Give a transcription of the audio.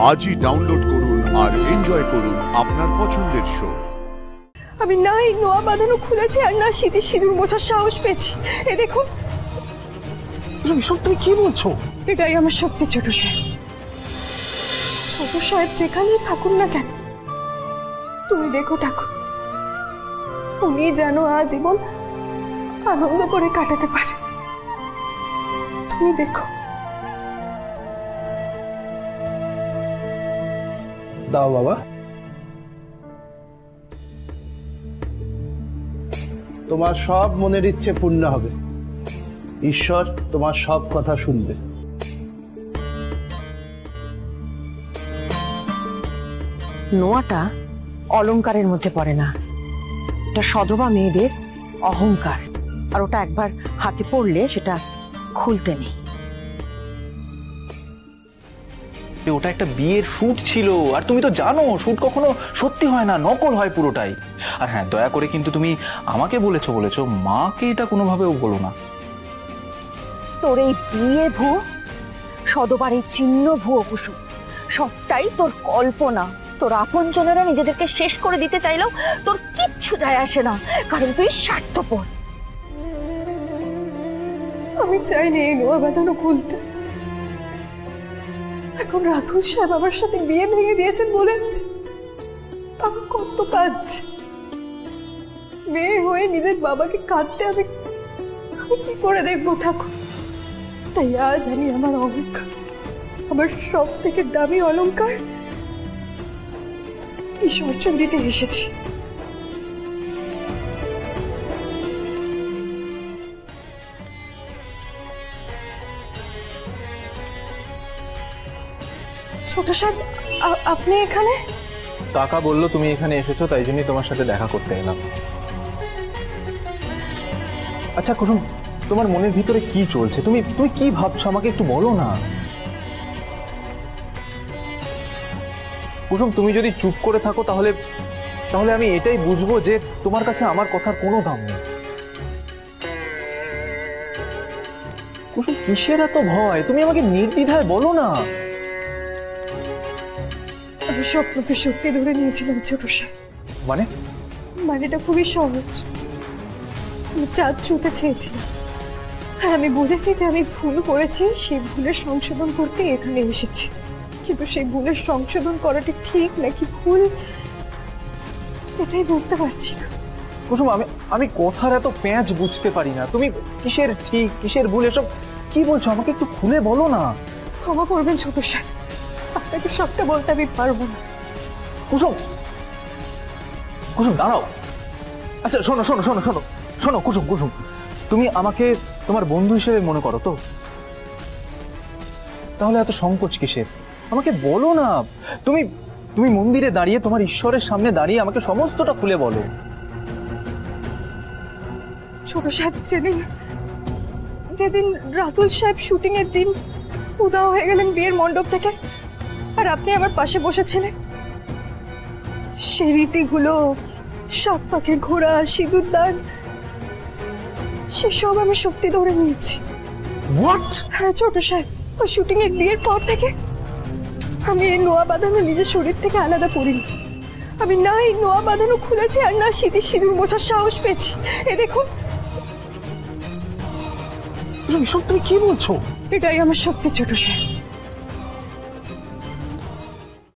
আজই ডাউনলোড করুন আর এনজয় করুন আপনার পছন্দের শো। আমি না এই নোয়া বাঁধানো খুলেছি আর না শীতের সিঁদুর মোছার সাহস পেয়েছি। এ দেখুন। এসব তুমি কি বলছো? এটাই আমার সত্যি ছোট সাহেব। ছোট সাহেব যেখানেই থাকুন না কেন, তুমি দেখো ঠাকুর, উনি যেন আজীবন আনন্দ করে কাটাতে পারে। তুমি দেখো। দাও বাবা, তোমার সব মনের ইচ্ছে পূর্ণ হবে। ঈশ্বর তোমার সব কথা শুনবে। নোয়াটা অলংকারের মধ্যে পড়ে না, এটা সধবা মেয়েদের অহংকার, আর ওটা একবার হাতে পড়লে সেটা খুলতে নেই। ওটা একটা বিয়ের শুট ছিল, আর তুমি তো জানো শুট কখনো সত্যি হয় না, নকল হয় পুরোটাই। আর হ্যাঁ, দয়া করে কিন্তু তুমি আমাকে বলেছো, মাকে এটা কোনোভাবেও বলো না। তোর এই বিয়ে ভুয়ো, সদবার এই চিহ্ন ভুয়ো কুসুম, সবটাই তোর কল্পনা। তোর আপনজনেরা নিজেদেরকে শেষ করে দিতে চাইলেও তোর কিচ্ছু যায় আসে না, কারণ তুই স্বার্থপর। আমি চাইনি এই নোয়া বাঁধানো খুলতে। এখন রাতুল সাহেব আমার সাথে বিয়ে ভেঙে দিয়েছেন বলে আমার কত কাজ। মেয়ে হয়ে নিজের বাবাকে কাঁদতে আমি কি করে দেখবো ঠাকুর? তাই আজ আমি আমার অহংকার, আমার সব থেকে দামি অলংকার বিসর্জন দিতে এসেছি। ছোট সাহেব, আপনি এখানে? কাকা বললো তুমি এখানে এসেছো, তাই জন্যই তোমার সাথে দেখা করতে এলাম। আচ্ছা কুসুম, তোমার মনের ভিতরে কি চলছে? তুমি তুমি কি ভাবছো আমাকে একটু বলো না। কুসুম, তুমি যদি চুপ করে থাকো তাহলে তাহলে আমি এটাই বুঝবো যে তোমার কাছে আমার কথার কোনো দাম নেই। কুসুম, কিসের এত ভয়? তুমি আমাকে নির্দ্বিধায় বলো না। আমি স্বপ্নকে সত্যি ধরে নিয়েছিলাম ছোট সাহেব। মানেটা খুবই সহজ। আমি চাঁদ ছুঁতে চেয়েছিলাম, আর আমি বুঝেছি যে আমি ভুল করেছি। সেই ভুলের সংশোধন করতে এখানে এসেছি, কিন্তু সেই ভুলের সংশোধন করাটা ঠিক নাকি ভুল এটাই বুঝতে পারছি না। কুসুম, আমি কথার এত প্যাঁচ বুঝতে পারি না। তুমি কিসের ঠিক কিসের ভুল এসব কি বলছো? আমাকে একটু খুলে বলো না। ক্ষমা করবেন ছোট সাহেব, আপনাকে সবটা বলতে আমি পারবো না। কুসুম, কুসুম দাঁড়াও। আচ্ছা শোনো শোনো শোনো শোনো শোনো কুসুম, কুসুম তুমি আমাকে তোমার বন্ধু হিসেবে মনে করো তো? তাহলে এত সংকোচ কিসের? আমাকে বলো না। তুমি তুমি মন্দিরে দাঁড়িয়ে তোমার ঈশ্বরের সামনে দাঁড়িয়ে আমাকে সমস্তটা খুলে বলো। ছোট সাহেব, যেদিন রাতুল সাহেব শুটিং এর দিন উদা হয়ে গেলেন বিয়ের মণ্ডপ থেকে, আর আপনি আমার পাশে বসেছিলেন, সেই রীতিগুলো, সাত পাখে ঘোড়া, সিঁদুর দান, সেসব আমি সত্যি ধরে নিয়েছি। হোয়াট? হ্যাঁ ছোট সাহেব, ওই শুটিং এর বিয়ের পর থেকে আমি এই নোয়া বাঁধানো নিজের শরীর থেকে আলাদা করিনি। আমি না এই নোয়া বাঁধানো খুলেছি আর না শীতের সিঁদুর মোছার সাহস পেয়েছি। এ দেখুন। এসব তুমি কি বলছো? এটাই আমার সত্যি ছোট সাহেব।